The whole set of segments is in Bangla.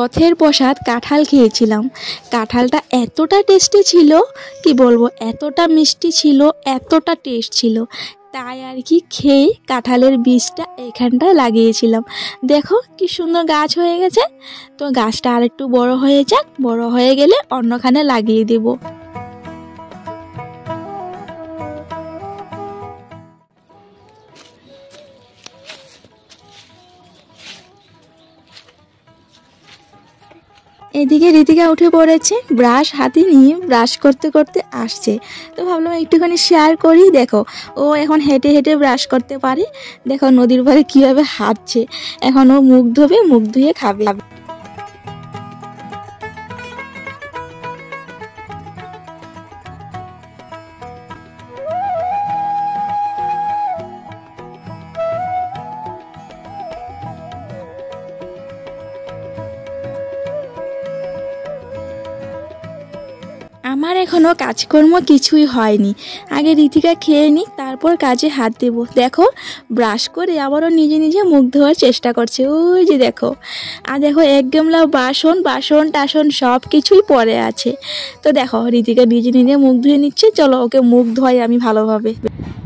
রথের প্রসাদ কাঁঠাল খেয়েছিলাম। কাঁঠালটা এতটা টেস্টি ছিল, কি বলবো, এতটা মিষ্টি ছিল, এতটা টেস্ট ছিল, তাই আর কি খেয়ে কাঁঠালের বীজটা এখানটায় লাগিয়েছিলাম। দেখো কি সুন্দর গাছ হয়ে গেছে। তো গাছটা আর একটু বড় হয়ে যাক, বড় হয়ে গেলে অন্যখানে লাগিয়ে দেবো। এদিকে ঋতিকা উঠে পড়েছে, ব্রাশ হাতে নিয়ে ব্রাশ করতে করতে আসছে। তো ভাবলাম একটুখানি শেয়ার করি। দেখো ও এখন হেঁটে হেঁটে ব্রাশ করতে পারে। দেখো নদীর পাড়ে কীভাবে হাঁটছে। এখন ও মুখ ধোবে, মুখ ধুয়ে খাবে। আমার এখনো কাজকর্ম কিছুই হয়নি। আগে ঋতিকা খেয়ে নিই, তারপর কাজে হাত দেব। দেখো ব্রাশ করে আবারও নিজে নিজে মুখ ধোয়ার চেষ্টা করছে, ওই যে দেখো। আর দেখো এক গামলা বাসন টাসন সব কিছুই পড়ে আছে। তো দেখো ঋতিকা নিজে নিজে মুখ ধুয়ে নিচ্ছে। চলো ওকে মুখ ধোয়াই আমি ভালোভাবে।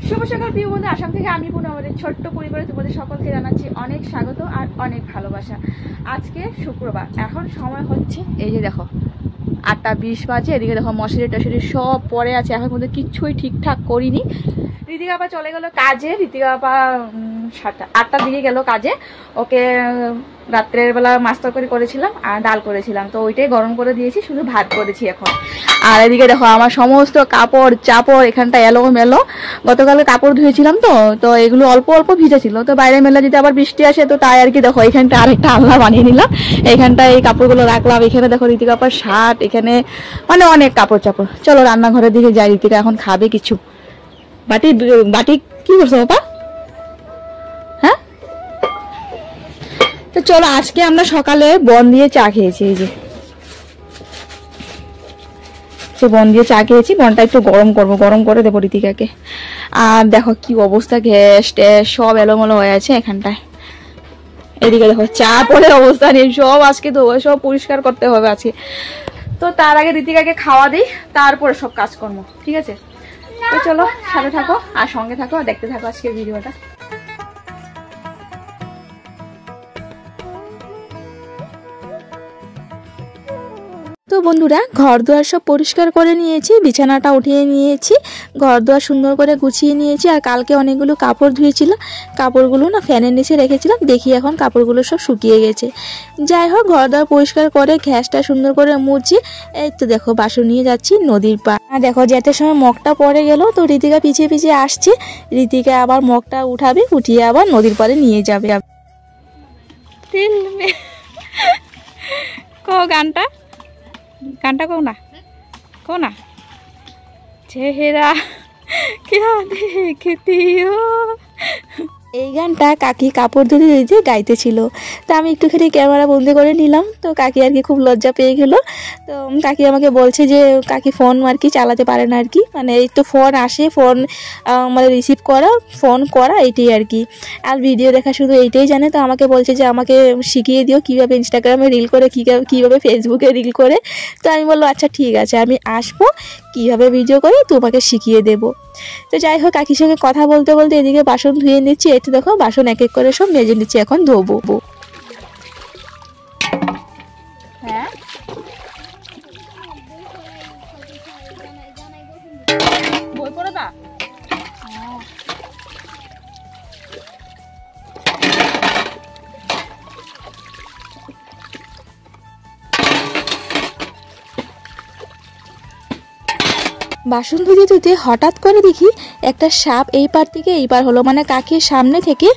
শুভ সকাল প্রিয় বন্ধু, আসাম থেকে আমি পুনঃ আমাদের ছোট্ট পরিবারে তোমাদের সকলকে জানাচ্ছি অনেক স্বাগত আর অনেক ভালোবাসা। আজকে শুক্রবার, এখন সময় হচ্ছে এই যে দেখো 8:20 বাজে। এদিকে দেখো মশারি টশারি সব পরে আছে, এখন মধ্যে কিচ্ছুই ঠিকঠাক করিনি। ঋতিকা আপা চলে গেল কাজে। ঋতিকা আপা 8টার দিকে গেল কাজে। ওকে রাত্রের বেলা মাছ তরকারি করেছিলাম আর ডাল করেছিলাম, তো ওইটাই গরম করে দিয়েছি, শুধু ভাত করেছি এখন। আর এদিকে দেখো আমার সমস্ত কাপড় চাপড় এখানটা এলো মেলো। গতকালকে কাপড় ধুয়েছিলাম, তো এগুলো অল্প অল্প ভিজে ছিল, তো বাইরে মেলা যদি আবার বৃষ্টি আসে তো তাই আর কি দেখো এখানটা আরেকটা আলনা বানিয়ে নিলাম। এখানটা এই কাপড়গুলো রাখলাম। এখানে দেখো ঋতিকা আপার শার্ট, এখানে মানে অনেক কাপড় চাপড়। চলো রান্নাঘরের দিকে যাই, ঋতিকা এখন খাবে কিছু। বাটি বাটি কি করছো বাবা? হ্যাঁ, তো চলো আজকে আমরা সকালে বন দিয়ে চা খেয়েছি। এই যে বন দিয়ে চা খেয়েছি। বনটা একটু গরম করবো, গরম করে দেবো ঋতিকাকে। আর দেখো কি অবস্থা, গ্যাস ট্যাস সব এলোমেলো হয়ে আছে এখানটায়। এদিকে দেখো চা পরে অবস্থা নেই, সব আজকে তো সব পরিষ্কার করতে হবে আজকে। তো তার আগে ঋতিকাকে খাওয়া দিই, তারপরে সব কাজকর্ম, ঠিক আছে? তো চলো সাথে থাকো আর সঙ্গে থাকো আর দেখতে থাকো আজকের ভিডিওটা। তো বন্ধুরা ঘর দুয়ার সব পরিষ্কার করে নিয়েছি, বিছানাটা উঠিয়ে নিয়েছি, ঘর দুয়ার সুন্দর করে গুছিয়ে নিয়েছি। আর কালকে অনেকগুলো কাপড় ধুয়েছিলাম, কাপড়গুলো না ফ্যানের নিচে রেখেছিলাম, দেখি এখন কাপড়গুলো সব শুকিয়ে গেছে। যাই হোক ঘর দুয়ার পরিষ্কার করে গ্যাসটা সুন্দর করে মুছি। এই তো দেখো বাসন নিয়ে যাচ্ছি নদীর পাড়। আর দেখো যেতে সময় মগটা পড়ে গেল, তো ঋতিকা পিছিয়ে পিছিয়ে আসছে। ঋতিকা আবার মগটা উঠাবে, উঠিয়ে আবার নদীর পাড়ে নিয়ে যাবে। গানটা গানটা কও না চেহারা क्या देखती हो। এই গানটা কাকি কাপড় ধুতে ধুতে গাইতেছিল। তো আমি একটুখানি ক্যামেরা বন্দি করে নিলাম। তো কাকি আর কি খুব লজ্জা পেয়ে গেল। তো কাকি আমাকে বলছে যে কাকি ফোন আর কি চালাতে পারে না আর কি, মানে এই তো ফোন আসে, ফোন মানে রিসিভ করা, ফোন করা, এইটাই আর কি। আর ভিডিও দেখা শুধু এইটাই জানে। তো আমাকে বলছে যে আমাকে শিখিয়ে দিও কীভাবে ইনস্টাগ্রামে রিল করে, কীভাবে ফেসবুকে রিল করে। তো আমি বললো আচ্ছা ঠিক আছে, আমি আসবো, কীভাবে ভিডিও করে তোমাকে শিখিয়ে দেবো। তো যাই হোক কাকির সঙ্গে কথা বলতে বলতে এদিকে বাসন ধুয়ে নিচ্ছি। এই তো দেখো বাসন এক এক করে সব মেজে নিচ্ছি, এখন ধোবো। হ্যাঁ বই পড়বা? বাসন ধুতে ধুতে হঠাৎ করে দেখি একটা সাপ এই পার থেকে এই পার হলো, মানে কাকির সামনে থেকে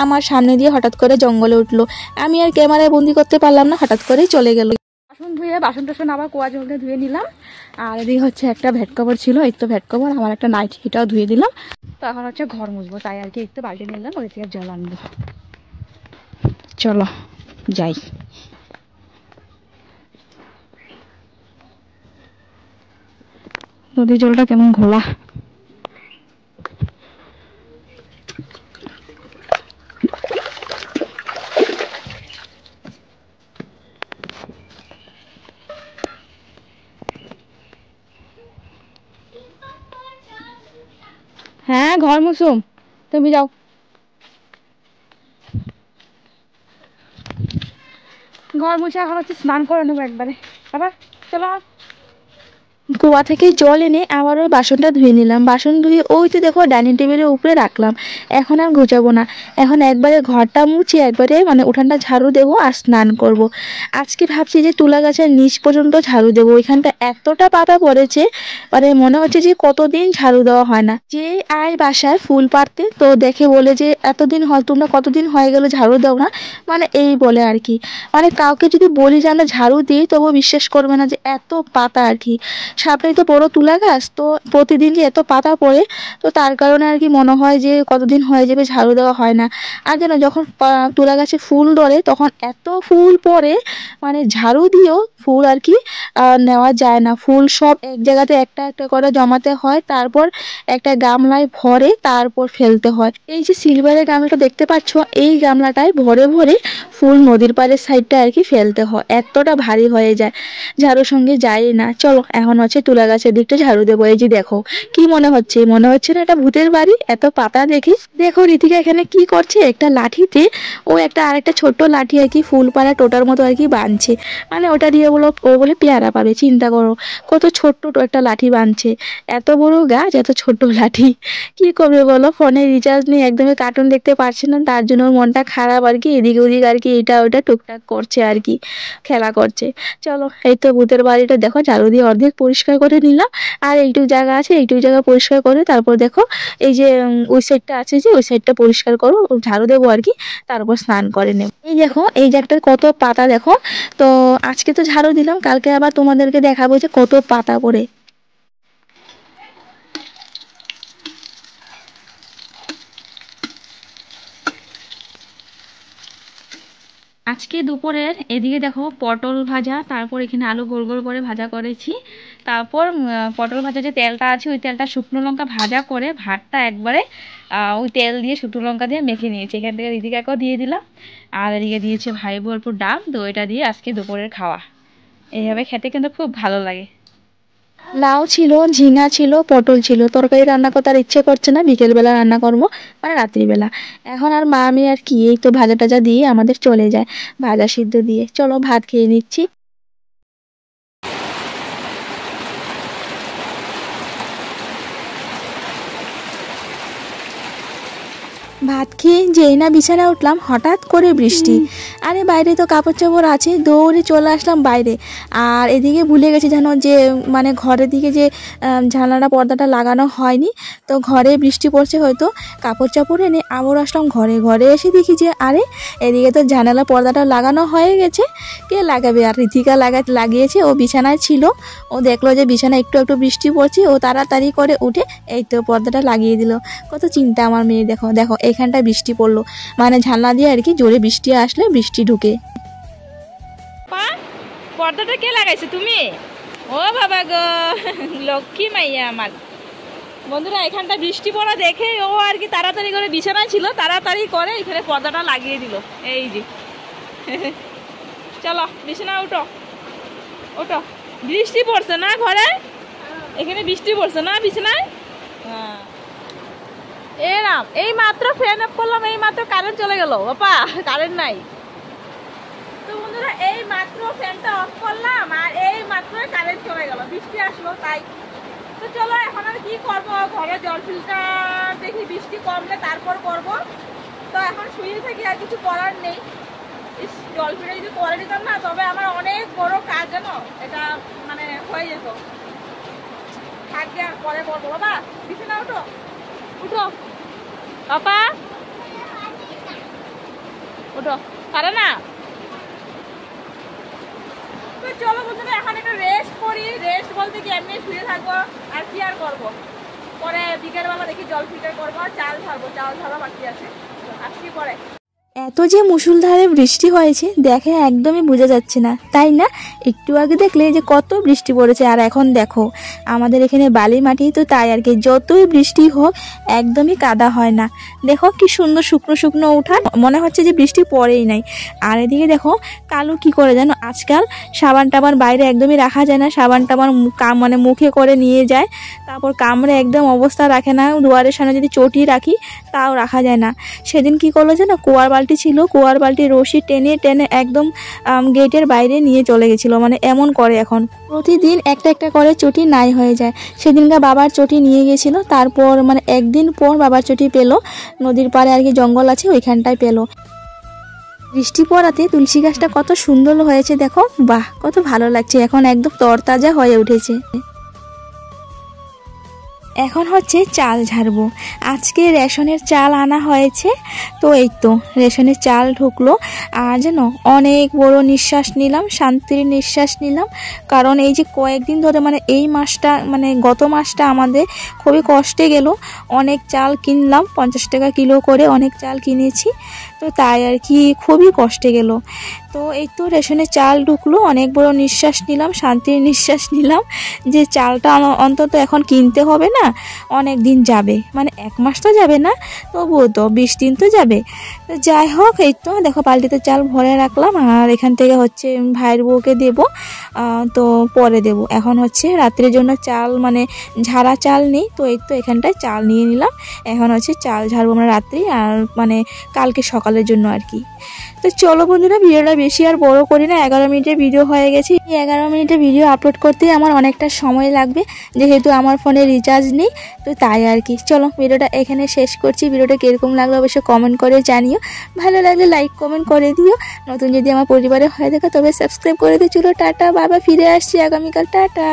আমার সামনে দিয়ে হঠাৎ করে জঙ্গলে উঠলো। আমি আর ক্যামেরায় বন্দি করতে পারলাম না, হঠাৎ করেই চলে গেল। বাসন ধুয়ে বাসন টাসন আবার কুয়া জল দিয়ে ধুয়ে নিলাম। আর এদিকে হচ্ছে একটা ভেট কভার ছিল, এই তো ভেট কভার, আমার একটা নাইট, এটাও ধুয়ে দিলাম। তো এখন হচ্ছে ঘর মুছবো, তাই আর কি একটু বালতি নিলাম, ওই থেকে জল আনবো। চলো যাই। নদীর জলটা কেমন ঘোলা। হ্যাঁ ঘর মুসুম, তুমি যাও। ঘর মুছে এখন হচ্ছে স্নান করে নেবো একবারে। আবার চলো। কুয়া থেকে জল এনে আবার ওই বাসনটা ধুয়ে নিলাম। বাসন ধুয়ে ওই তো দেখো ডাইনিং টেবিলের উপরে রাখলাম। এখন আর গোছাবো না, এখন একবারে ঘরটা মুছে একবারে মানে উঠানটা ঝাড়ু দেবো আর স্নান করব। আজকে ভাবছি যে তুলা গাছের নিচ পর্যন্ত ঝাড়ু দেবো। ওইখানটা এতটা পাতা পড়েছে, মানে মনে হচ্ছে যে কতদিন ঝাড়ু দেওয়া হয় না। যে আয় বাসায় ফুল পাড়তে, তো দেখে বলে যে এতদিন হয়, তোমরা কতদিন হয়ে গেল ঝাড়ু দাও না, মানে এই বলে আর কি। মানে কাউকে যদি বলি যে আমরা ঝাড়ু দিই তবুও বিশ্বাস করবে না, যে এত পাতা আর কি। সামনেই তো বড় তুলা গাছ, তো প্রতিদিন যে এত পাতা পড়ে, তো তার কারণে আর কি মনে হয় যে কতদিন হয়ে যাবে ঝাড়ু দেওয়া হয় না। আর যেন যখন তুলা গাছে ফুল ধরে তখন এত ফুল পড়ে, মানে ঝাড়ু দিয়েও ফুল আর কি নেওয়া যায় না। ফুল সব এক জায়গাতে একটা একটা করে জমাতে হয়, তারপর একটা গামলায় ভরে তারপর ফেলতে হয়। এই যে সিলভারের গামলাটা দেখতে পাচ্ছ, এই গামলাটায় ভরে ভরে ফুল নদীর পাড়ের সাইডটা আর কি ফেলতে হয়, এতটা ভারী হয়ে যায়, ঝাড়ুর সঙ্গে যায় না। চলো এখন হচ্ছে তুলা গাছের দিকটা ঝাড়ু দেবো। এই যে দেখো, কি মনে হচ্ছে, মনে হচ্ছে না এটা ভূতের বাড়ি? এত পাতা দেখি। দেখো ঋতিকা এখানে কি করছে, একটা লাঠিতে ও একটা আরেকটা ছোট্ট লাঠি আর কি ফুল পাড়া টোটার মতো আর কি বাঁধছে, মানে ওটা দিয়ে ও বলে পেয়ারা পাবে। চিন্তা করো কত ছোট্ট একটা লাঠি বাঁধছে, এত বড় গাছ এত ছোট্ট লাঠি। কি করবে বলো, ফোনে রিচার্জ নেই, একদমই কার্টুন দেখতে পারছে না, তার জন্য ওর মনটা খারাপ আর কি, এদিক ওদিক আর কি এটা ওটা টুকটাক করছে আর কি, খেলা করছে। চলো এই তো ভূতের বাড়িটা দেখো ঝাড়ু দিয়ে অর্ধেক পরিষ্কার করে নিলাম। আর এইটুকু জায়গা আছে, এইটুকু জায়গা পরিষ্কার করে তারপর দেখো এই যে ওই সাইডটা আছে, যে ওই সাইডটা পরিষ্কার করো, ঝাড়ু দেবো আর কি, তারপর স্নান করে নেব। এই দেখো এই যে একটা কত পাতা দেখো। তো আজকে তো ঝাড়ু দিলাম, কালকে আবার তোমাদেরকে দেখাবো যে কত পাতা পড়ে। আজকে দুপুরের এদিকে দেখো পটল ভাজা, তারপর এখানে আলু গোল গোল করে ভাজা করেছি, তারপর পটল ভাজা যে তেলটা আছে ওই তেলটা শুকনো লঙ্কা ভাজা করে ভাতটা একবারে ওই তেল দিয়ে শুকনো লঙ্কা দিয়ে মেখে নিয়েছি। এখান থেকে ঋতিকাকেও দিয়ে দিলাম, আর এদিকে দিয়েছে ভাই অল্প ডাল। তো এটা দিয়ে আজকে দুপুরের খাওয়া। এইভাবে খেতে কিন্তু খুব ভালো লাগে। লাউ ছিল, ঝিঙা ছিল, পটল ছিল, তরকারি রান্না করতে আর ইচ্ছে করছে না, বিকেলবেলা রান্না করবো, মানে রাত্রিবেলা। এখন আর মা আমি আর কি এই তো ভাজা টাজা দিয়ে আমাদের চলে যায়, ভাজা সিদ্ধ দিয়ে। চলো ভাত খেয়ে নিচ্ছি। ভাত খেয়ে যেই না বিছানায় উঠলাম হঠাৎ করে বৃষ্টি। আরে বাইরে তো কাপড় চাপড় আছে, দৌড়ে চলে আসলাম বাইরে। আর এদিকে ভুলে গেছি জানো যে মানে ঘরের দিকে যে জানালা পর্দাটা লাগানো হয়নি, তো ঘরে বৃষ্টি পড়ছে হয়তো, কাপড় চাপড় এনে আবার আসলাম ঘরে। ঘরে এসে দেখি যে আরে এদিকে তো জানালা পর্দাটা লাগানো হয়ে গেছে, কে লাগাবে? আর ঋতিকা লাগিয়েছে, ও বিছানায় ছিল, ও দেখলো যে বিছানায় একটু একটু বৃষ্টি পড়ছে, ও তাড়াতাড়ি করে উঠে এই তো পর্দাটা লাগিয়ে দিল। কত চিন্তা আমার মেয়ে। দেখো দেখো এখানটায় বৃষ্টি পড়লো, মানে জানলা দিয়ে আর কি জোরে বৃষ্টি আসলে বৃষ্টি ঢুকে। পর্দাটা কে লাগাইছে? তুমি? ও বাবা গো, লক্ষ্মী মাইয়া আমার। বন্ধুরা এখানটা বৃষ্টি পড়া দেখে ও আর কি তাড়াতাড়ি করে বিছানায় ছিল, তাড়াতাড়ি করে এখানে পর্দাটা লাগিয়ে দিল। এই যে চলো বিছানা উঠো, ওঠো। বৃষ্টি পড়ছে না ঘরে? এখানে বৃষ্টি পড়ছে না বিছানায়? হ্যাঁ এরাম। এই মাত্র ফ্যান অফ করলাম, এই মাত্র কারেন্ট চলে গেল। বাবা কারেন্ট নাই। তো বন্ধুরা এই মাত্র ফ্যানটা অফ করলাম আর এই মাত্র কারেন্ট চলে গেল, বৃষ্টি আসলো তাই। তো চলো এখন আর কি করবো, ঘরে জল ফিল্টার দেখি বৃষ্টি কমলে তারপর করব। তো এখন শুয়ে থাকি, আর কিছু করার নেই। জল ফিল্টার যদি করে দিতাম না, তবে আমার অনেক বড় কাজ জানো, এটা মানে হয়ে যেত। থাকবে আর পরে করবো। বাবা বিছানা উঠো, উঠো বাবা, উঠো। পারে না। তো চলো বন্ধুরা এখন একটু রেস্ট করি। রেস্ট বলতে কি এমনি শুয়ে থাকবো, আর কি আর করবো। পরে বিকেলবেলা দেখি জল ফিল্টার করবো, চাল ছাড়বো, চাল ছাড়া বাকি আছে, আসছি পরে। এত যে মুষলধারে বৃষ্টি হয়েছে দেখে একদমই বোঝা যাচ্ছে না, তাই না? একটু আগে দেখলে যে কত বৃষ্টি পড়েছে, আর এখন দেখো আমাদের এখানে বালি মাটি, তো তাই আর কি যতই বৃষ্টি হোক একদমই কাদা হয় না। দেখো কি সুন্দর শুকনো শুকনো উঠান, মনে হচ্ছে যে বৃষ্টি পড়েই নাই। আর এদিকে দেখো কালু কি করে জানো, আজকাল সাবান টাবান বাইরে একদমই রাখা যায় না, সাবান টাবান মানে মুখে করে নিয়ে যায়, তারপর কামড়ে একদম অবস্থা রাখে না। দুয়ারের সামনে যদি চটি রাখি তাও রাখা যায় না। সেদিন কি করলো জানো, কুয়ার বালতি ছিল, কুয়ার বালতি রশি টেনে টেনে একদম গেটের বাইরে নিয়ে চলে গেছিলো। মানে এমন করে এখন প্রতিদিন একটা একটা করে চটি নাই হয়ে যায়। সেদিনকার বাবার চটি নিয়ে গেছিলো, তারপর মানে একদিন পর বাবার চটি পেলো, নদীর পাড়ে আর কি জঙ্গল আছে ওইখানটায় পেলো। বৃষ্টি পড়াতে তুলসী গাছটা কত সুন্দর হয়েছে দেখো, বাহ কত ভালো লাগছে, এখন একদম তরতাজা হয়ে উঠেছে। এখন হচ্ছে চাল ঝাড়বো। আজকে রেশনের চাল আনা হয়েছে, তো এই তো রেশনের চাল ঢুকলো। আর যেন অনেক বড় নিঃশ্বাস নিলাম, শান্তির নিঃশ্বাস নিলাম। কারণ এই যে কয়েকদিন ধরে মানে এই মাসটা মানে গত মাসটা আমাদের খুবই কষ্টে গেল। অনেক চাল কিনলাম, 50 টাকা কিলো করে অনেক চাল কিনেছি, তো তাই আর কি খুবই কষ্টে গেল। তো এই তো রেশনের চাল ঢুকলো, অনেক বড় নিঃশ্বাস নিলাম, শান্তির নিঃশ্বাস নিলাম যে চালটা অন্তত এখন কিনতে হবে না, অনেক দিন যাবে, মানে 1 মাস তো যাবে না, তবুও তো 20 দিন তো যাবে। তো যাই হোক, এই তো দেখো বালতিতে চাল ভরে রাখলাম। আর এখান থেকে হচ্ছে ভাইয়ের বউকে দেব, তো পরে দেব। এখন হচ্ছে রাত্রের জন্য চাল মানে ঝাড়া চাল নেই, তো এই তো এখানটায় চাল নিয়ে নিলাম। এখন হচ্ছে চাল ঝাড়বো আমরা রাত্রি, আর মানে কালকে সকালের জন্য আর কি। তো চলো বন্ধুরা, ভিডিওটা বেশি আর বড় করি না, 11 মিনিটের ভিডিও হয়ে গেছে। এই 11 মিনিটের ভিডিও আপলোড করতে আমার অনেকটা সময় লাগবে, যেহেতু আমার ফোনে রিচার্জ নেই, তো তাই আর কি। চলো ভিডিওটা এখানে শেষ করছি। ভিডিওটা কীরকম লাগলো অবশ্যই কমেন্ট করে জানিও, ভালো লাগলে লাইক কমেন্ট করে দিও, নতুন যদি আমার পরিবারে হয়ে থাকে তবে সাবস্ক্রাইব করে দিও। চলো টাটা, বাবা ফিরে আসছি আগামীকাল, টাটা।